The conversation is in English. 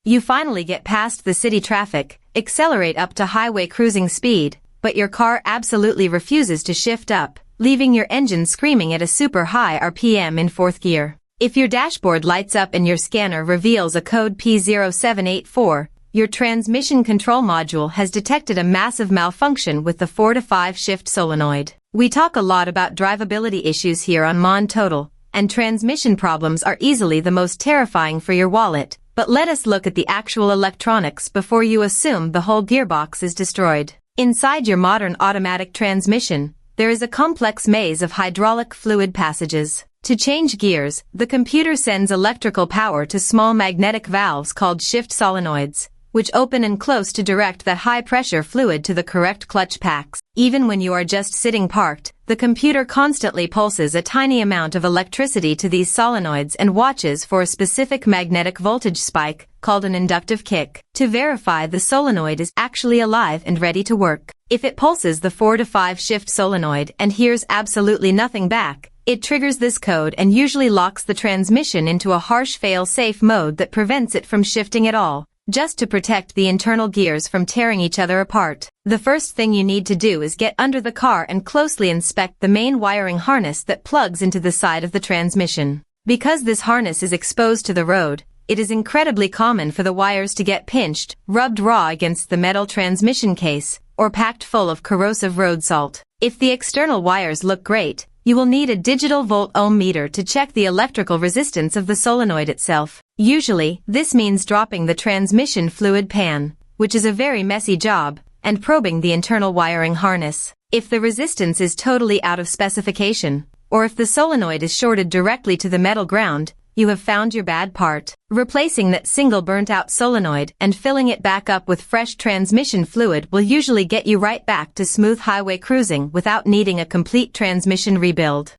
You finally get past the city traffic, accelerate up to highway cruising speed, but your car absolutely refuses to shift up, leaving your engine screaming at a super high RPM in fourth gear. If your dashboard lights up and your scanner reveals a code P0784, your transmission control module has detected a massive malfunction with the 4 to 5 shift solenoid. We talk a lot about drivability issues here on Mon Total, and transmission problems are easily the most terrifying for your wallet, but let us look at the actual electronics before you assume the whole gearbox is destroyed. Inside your modern automatic transmission, there is a complex maze of hydraulic fluid passages. To change gears, the computer sends electrical power to small magnetic valves called shift solenoids, which open and close to direct that high-pressure fluid to the correct clutch packs. Even when you are just sitting parked, the computer constantly pulses a tiny amount of electricity to these solenoids and watches for a specific magnetic voltage spike, called an inductive kick, to verify the solenoid is actually alive and ready to work. If it pulses the 4 to 5 shift solenoid and hears absolutely nothing back, it triggers this code and usually locks the transmission into a harsh fail-safe mode that prevents it from shifting at all, just to protect the internal gears from tearing each other apart. The first thing you need to do is get under the car and closely inspect the main wiring harness that plugs into the side of the transmission. Because this harness is exposed to the road, it is incredibly common for the wires to get pinched, rubbed raw against the metal transmission case, or packed full of corrosive road salt. If the external wires look great, you will need a digital volt-ohm meter to check the electrical resistance of the solenoid itself. Usually, this means dropping the transmission fluid pan, which is a very messy job, and probing the internal wiring harness. If the resistance is totally out of specification, or if the solenoid is shorted directly to the metal ground, you have found your bad part. Replacing that single burnt-out solenoid and filling it back up with fresh transmission fluid will usually get you right back to smooth highway cruising without needing a complete transmission rebuild.